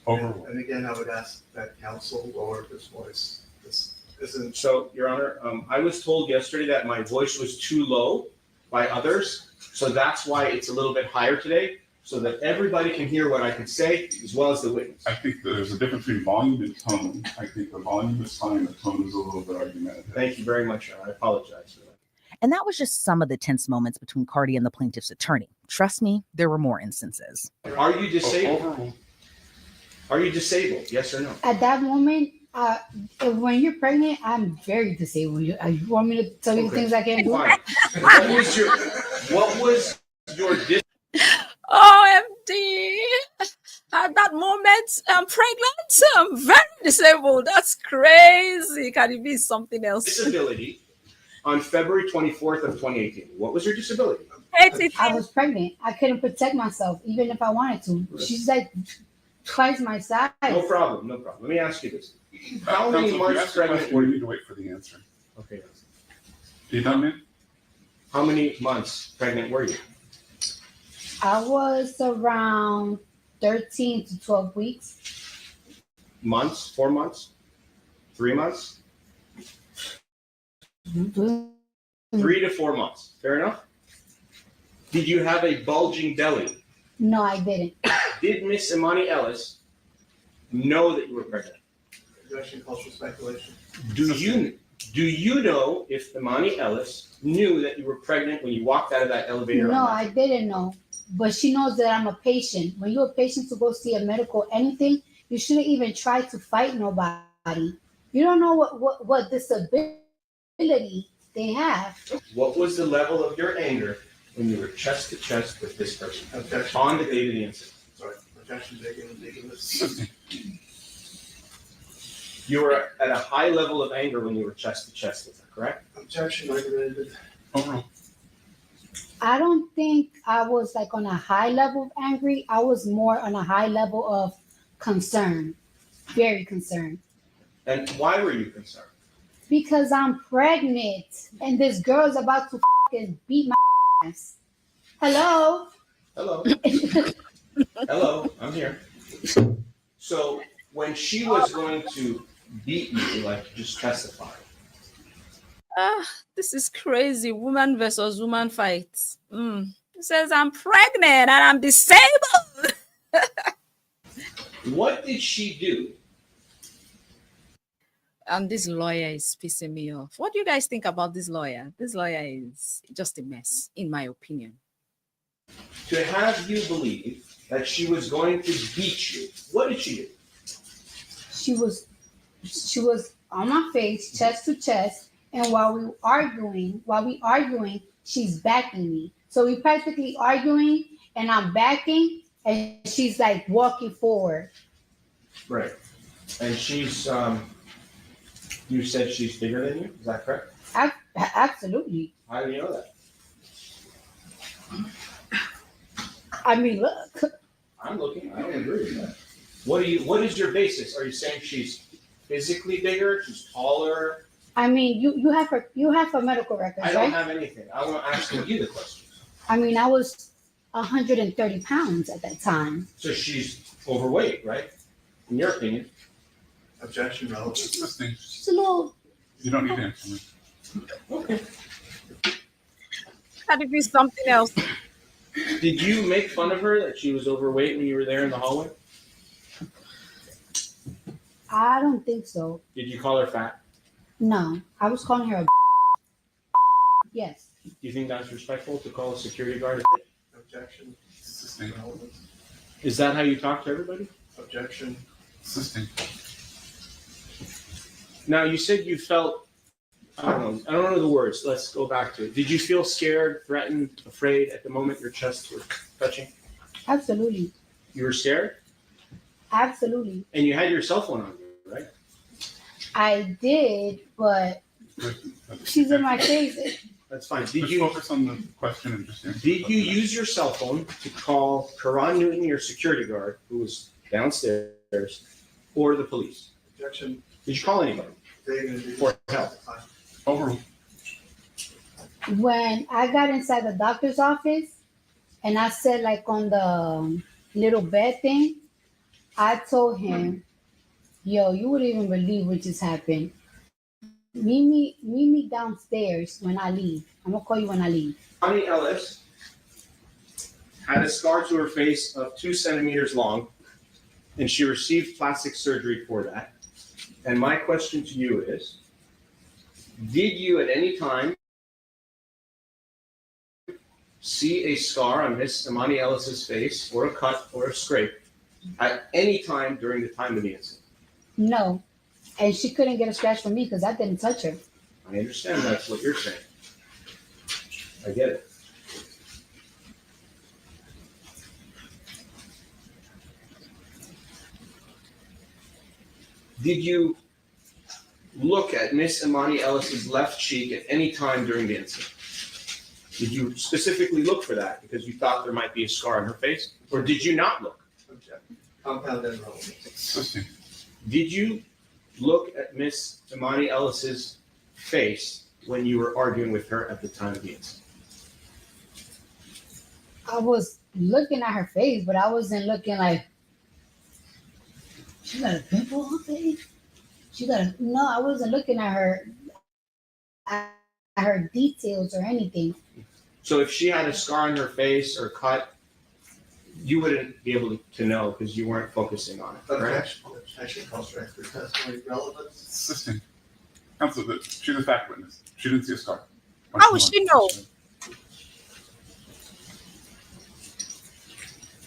F: Overruled.
G: And again, I would ask that counsel lower his voice. This isn't.
I: So, Your Honor, I was told yesterday that my voice was too low by others, so that's why it's a little bit higher today, so that everybody can hear what I can say, as well as the witness.
F: I think there's a difference between volume and tone. I think the volume is fine, the tone is a little bit argumentative.
I: Thank you very much, Your Honor. I apologize for that.
B: And that was just some of the tense moments between Cardi and the plaintiff's attorney. Trust me, there were more instances.
I: Are you disabled?
F: Overruled.
I: Are you disabled? Yes or no?
D: At that moment, when you're pregnant, I'm very disabled. You want me to tell you the
I: Okay.
D: things I can't do?
I: Fine. What was your
A: OMD. At that moment, I'm pregnant. I'm very disabled. That's crazy. Cardi B is something else.
I: disability on February 24th of 2018? What was your disability?
D: I was pregnant. I couldn't protect myself, even if I wanted to. She's like twice my size.
I: No problem, no problem. Let me ask you this. How many
F: Counsel, if you
I: months
F: ask the
I: pregnant
F: question,
I: were
F: you
I: you?
F: need to wait for the answer.
I: Okay.
F: You done, man?
I: How many months pregnant were you?
D: I was around 13 to 12 weeks.
I: Months? 4 months? 3 months? 3 to 4 months. Fair enough? Did you have a bulging belly?
D: No, I didn't.
I: Did Miss Imane Ellis know that you were pregnant?
G: Objection calls for speculation.
F: Do
I: Do you know if Imani Ellis knew that you were pregnant when you walked out of that elevator?
D: No, I didn't know. But she knows that I'm a patient. When you're a patient to go see a medical anything, you shouldn't even try to fight nobody. You don't know what disability they have.
I: What was the level of your anger when you were chest to chest with this person
G: Objection.
I: on the day of the incident?
G: Sorry. Objection taken. Ridiculous.
I: You were at a high level of anger when you were chest to chest with her, correct?
G: Objection recommended.
F: overruled.
D: I don't think I was like on a high level of angry. I was more on a high level of concern, very concerned.
I: And why were you concerned?
D: Because I'm pregnant and this girl's about to fucking beat my ass. Hello?
I: Hello. Hello, I'm here. So when she was going to beat you, like you just testified,
A: This is crazy. Woman versus woman fights. It says I'm pregnant and I'm disabled.
I: what did she do?
A: And this lawyer is pissing me off. What do you guys think about this lawyer? This lawyer is just a mess, in my opinion.
I: To have you believe that she was going to beat you, what did she do?
D: She was on my face, chest to chest, and while we arguing, she's backing me. So we practically arguing, and I'm backing, and she's like walking forward.
I: Right. And she's, you said she's bigger than you, is that correct?
D: Absolutely.
I: How do you know that?
D: I mean, look.
I: I'm looking, I don't agree with that. What is your basis? Are you saying she's physically bigger, she's taller?
D: I mean, you have her medical records,
I: I don't
D: right?
I: have anything. I'm asking you the question.
D: I mean, I was 130 pounds at that time.
I: So she's overweight, right? In your opinion.
G: Objection relevant.
F: Listening.
D: She's a little.
F: You don't need to answer me.
I: Okay.
A: Had to be something else.
I: Did you make fun of her that she was overweight when you were there in the hallway?
D: I don't think so.
I: Did you call her fat?
D: No, I was calling her a. Yes.
I: Do you think that's respectful to call a security guard?
G: Objection
F: Assisting.
G: relevant.
I: Is that how you talk to everybody?
G: Objection.
F: Assisting.
I: Now you said you felt, I don't know the words. Let's go back to it. Did you feel scared, threatened, afraid at the moment your chest was touching?
D: Absolutely.
I: You were scared?
D: Absolutely.
I: And you had your cell phone on you, right?
D: I did, but she's in my face.
I: That's fine. Did
F: Just
I: you
F: focus on the question and just answer.
I: Did you use your cell phone to call Karan Newton, your security guard, who was downstairs, or the police?
G: Objection.
I: Did you call anybody for help?
F: Overruled.
D: When I got inside the doctor's office and I said like on the little bed thing, I told him, yo, you wouldn't even believe what just happened. Meet me downstairs when I leave. I'm gonna call you when I leave.
I: Imane Ellis had a scar to her face of 2 centimeters long, and she received plastic surgery for that. And my question to you is, did you at any time see a scar on Miss Imane Ellis's face, or a cut, or a scrape, at any time during the time of the incident?
D: No. And she couldn't get a scratch from me because I didn't touch her.
I: I understand that's what you're saying. I get it. Did you look at Miss Imani Ellis's left cheek at any time during the incident? Did you specifically look for that because you thought there might be a scar on her face? Or did you not look?
G: Objection. Compound and relevant.
F: Assisting.
I: Did you look at Miss Imani Ellis's face when you were arguing with her at the time of the incident?
D: I was looking at her face, but I wasn't looking like, she got a pimple on her face? No, I wasn't looking at her details or anything.
I: So if she had a scar on her face or cut, you wouldn't be able to know because you weren't focusing on it, correct?
G: Objection calls for expert testimony relevance.
F: Assistant. Counsel, she's a fact witness. She didn't see a scar.
A: How would she know?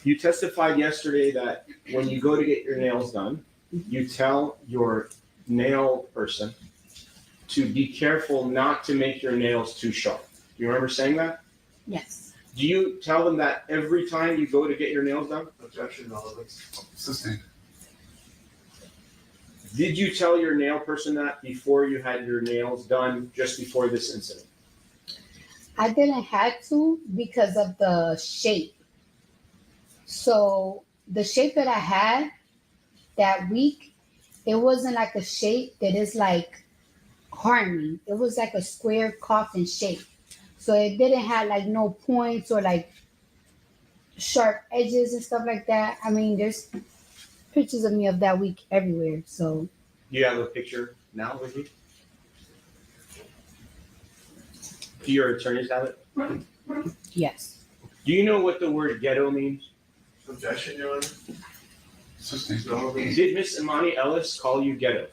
I: You testified yesterday that when you go to get your nails done, you tell your nail person to be careful not to make your nails too sharp. Do you remember saying that?
D: Yes.
I: Do you tell them that every time you go to get your nails done?
G: Objection relevance.
F: Assistant.
I: Did you tell your nail person that before you had your nails done, just before this incident?
D: I didn't have to because of the shape. So the shape that I had that week, it wasn't like a shape that is like harming. It was like a square coffin shape. So it didn't have like no points or like sharp edges and stuff like that. I mean, there's pictures of me of that week everywhere. So
I: Do you have a picture now with you? Do your attorneys have it?
D: yes.
I: Do you know what the word ghetto means?
G: Objection, Your Honor.
F: Assistant.
G: Relevance.
I: Did Miss Imani Ellis call you ghetto?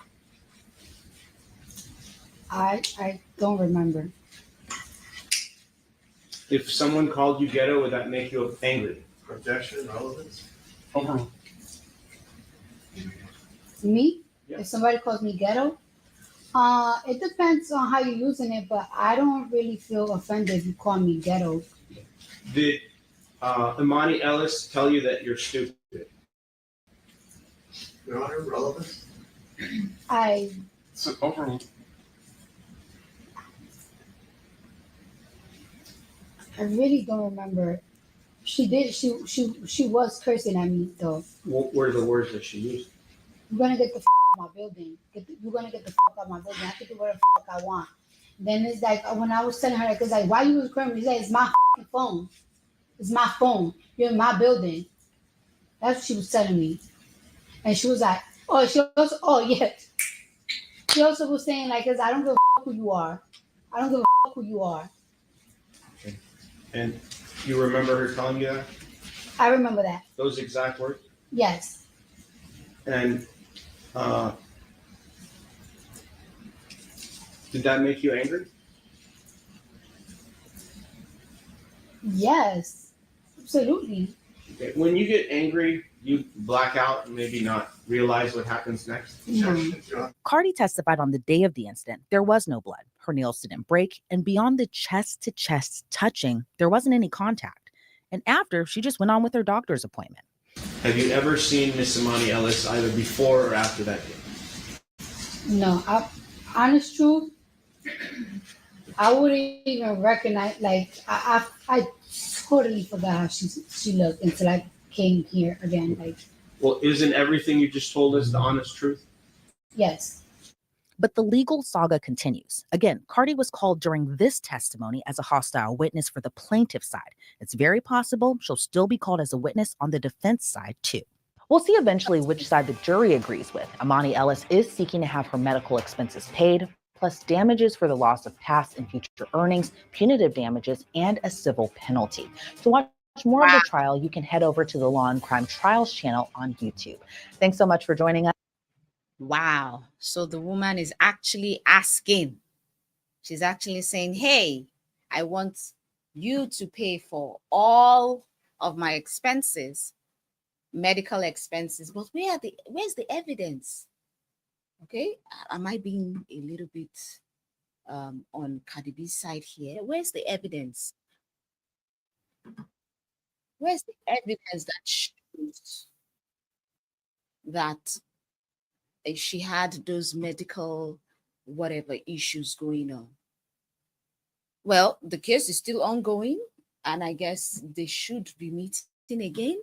D: I don't remember.
I: If someone called you ghetto, would that make you angry?
G: Objection relevance.
F: Overruled.
D: Me?
I: Yeah.
D: If somebody calls me ghetto, it depends on how you're using it, but I don't really feel offended if you call me ghetto.
I: Did Imani Ellis tell you that you're stupid?
G: Your Honor, relevance.
D: I
F: So, overruled.
D: really don't remember. She did. She was cursing at me though.
I: What were the words that she used?
D: You're gonna get the out of my building. You're gonna get the out of my building. I can do whatever I want. Then it's like when I was telling her, like, it's like, why you recording me? She's like, it's my phone. It's my phone. You're in my building. That's what she was telling me. And she was like, oh, yeah. She also was saying, like, cause I don't give a who you are. I don't give a who you are.
I: And you remember her telling you that?
D: I remember that.
I: Those exact words?
D: Yes.
I: And did that make you angry?
D: Yes. Absolutely.
I: Okay. When you get angry, you black out and maybe not realize what happens next.
G: Objection, Your Honor.
B: Cardi testified on the day of the incident. There was no blood. Her nails didn't break. And beyond the chest to chest touching, there wasn't any contact. And after, she just went on with her doctor's appointment.
I: Have you ever seen Miss Imani Ellis either before or after that day?
D: No. Honest truth, I wouldn't even recognize, like, I totally forgot how she looked until I came here again. Like,
I: Well, isn't everything you just told us the honest truth?
D: yes.
B: But the legal saga continues. Again, Cardi was called during this testimony as a hostile witness for the plaintiff's side. It's very possible she'll still be called as a witness on the defense side, too. We'll see eventually which side the jury agrees with. Imani Ellis is seeking to have her medical expenses paid, plus damages for the loss of past and future earnings, punitive damages, and a civil penalty. To watch more of the trial, you can head over to the Law and Crime Trials channel on YouTube. Thanks so much for joining us.
A: Wow. So the woman is actually asking, she's actually saying, hey, I want you to pay for all of my expenses, medical expenses, but where's the evidence? Okay, am I being a little bit on Cardi B's side here? Where's the evidence? Where's the evidence that shows that she had those medical whatever issues going on? Well, the case is still ongoing, and I guess they should be meeting again.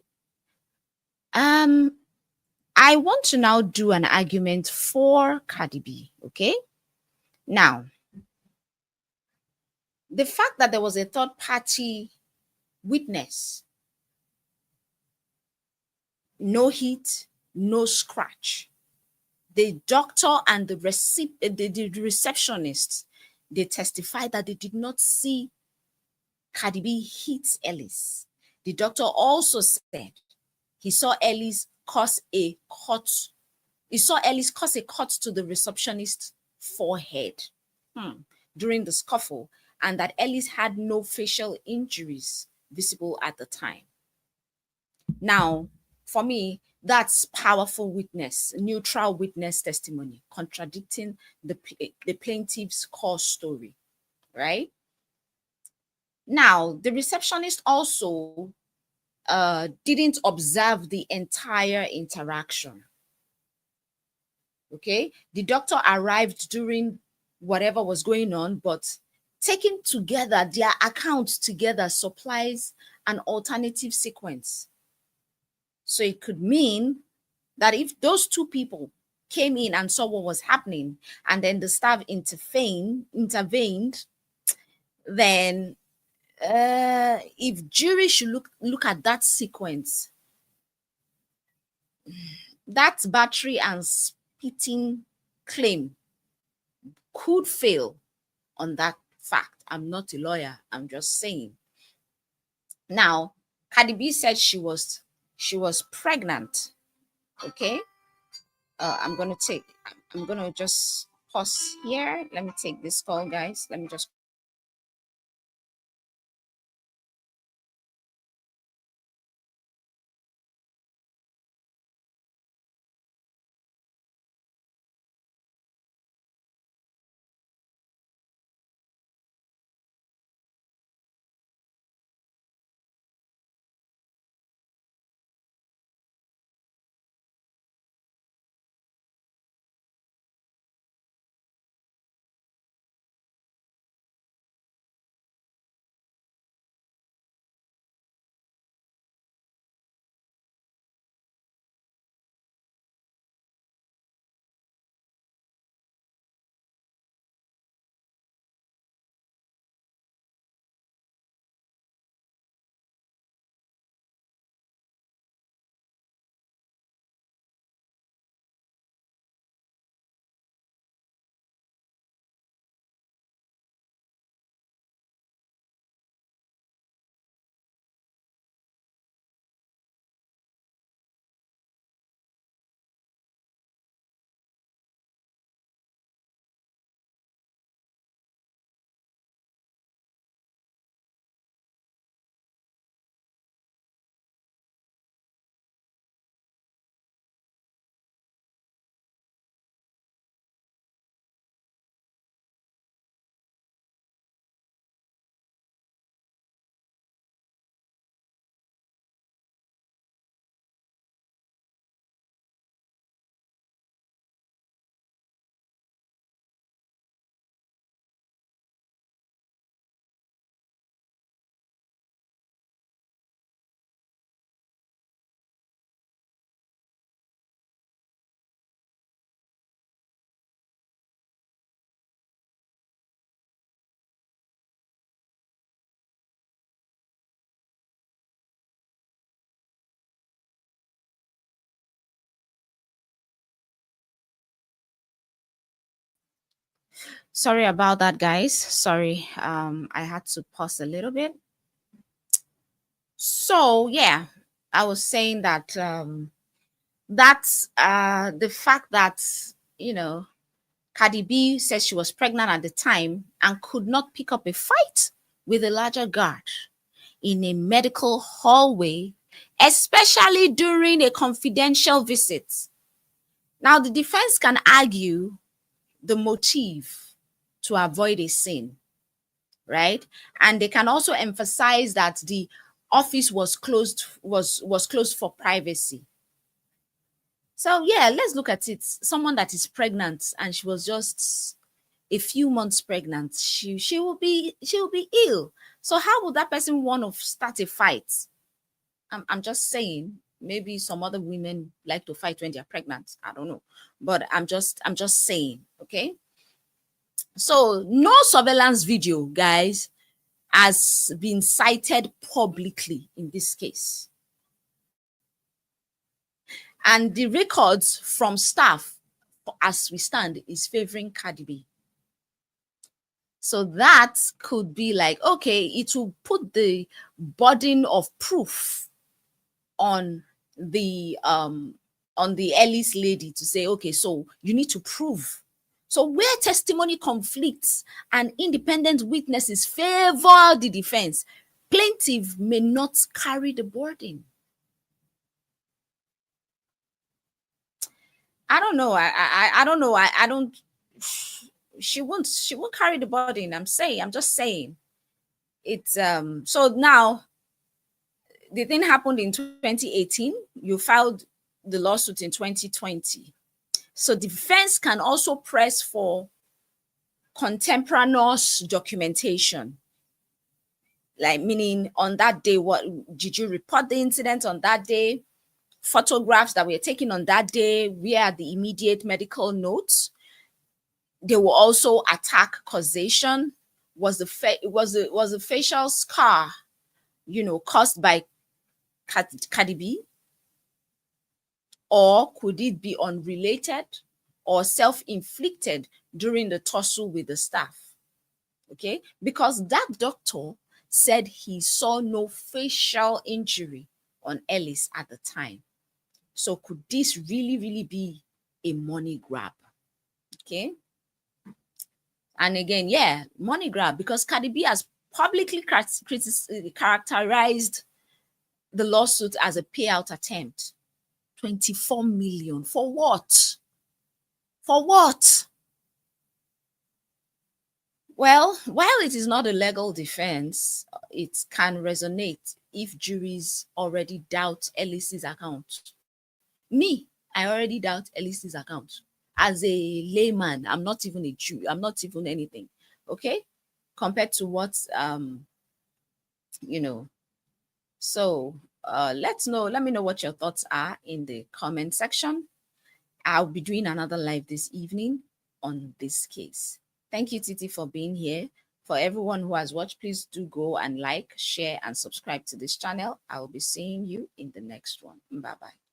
A: I want to now do an argument for Cardi B, okay? Now, the fact that there was a third-party witness, no hit, no scratch. The doctor and the receptionist, they testified that they did not see Cardi B hit Ellis. The doctor also said he saw Ellis cause a cut. He saw Ellis cause a cut to the receptionist's forehead during the scuffle, and that Ellis had no facial injuries visible at the time. Now, for me, that's powerful witness, neutral witness testimony, contradicting the plaintiff's core story, right? Now, the receptionist also didn't observe the entire interaction. Okay, the doctor arrived during whatever was going on, but taking together their accounts together supplies an alternative sequence. So it could mean that if those two people came in and saw what was happening, and then the staff intervened, then if jury should look at that sequence, that battery and spitting claim could fail on that fact. I'm not a lawyer, I'm just saying. Now, Cardi B said she was pregnant. Okay, I'm gonna just pause here. Let me take this call, guys. Let me just. Sorry about that, guys. Sorry, I had to pause a little bit. So yeah, I was saying that that's the fact that, you know, Cardi B says she was pregnant at the time and could not pick up a fight with a larger guard in a medical hallway, especially during a confidential visit. Now, the defense can argue the motive to avoid a scene, right? And they can also emphasize that the office was closed for privacy. So yeah, let's look at it. Someone that is pregnant and she was just a few months pregnant, she will be ill. So how would that person want to start a fight? I'm just saying, maybe some other women like to fight when they're pregnant. I don't know. But I'm just saying, okay? So no surveillance video, guys, has been cited publicly in this case. And the records from staff, as we stand, is favoring Cardi B. So that could be like, okay, it will put the burden of proof on the Ellis lady to say, okay, so you need to prove. So where testimony conflicts and independent witnesses favor the defense, plaintiff may not carry the burden. I don't know. I don't know. I don't. She won't carry the burden. I'm just saying. It's so now the thing happened in 2018. You filed the lawsuit in 2020. So the defense can also press for contemporaneous documentation. Like, meaning on that day, what did you report the incident on that day? Photographs that were taken on that day, where are the immediate medical notes? They will also attack causation. Was the facial scar, caused by Cardi B? Or could it be unrelated or self-inflicted during the tussle with the staff? Okay, because that doctor said he saw no facial injury on Ellis at the time. So could this really be a money grab? Okay. And again, yeah, money grab, because Cardi B has publicly characterized the lawsuit as a payout attempt. 24 million. For what? For what? Well, while it is not a legal defense, it can resonate if juries already doubt Ellis's account. Me, I already doubt Ellis's account. As a layman, I'm not even a Jew. I'm not even anything. Okay? Compared to what, So let me know what your thoughts are in the comment section. I'll be doing another live this evening on this case. Thank you, Titi, for being here. For everyone who has watched, please do go and like, share, and subscribe to this channel. I will be seeing you in the next one. Bye-bye.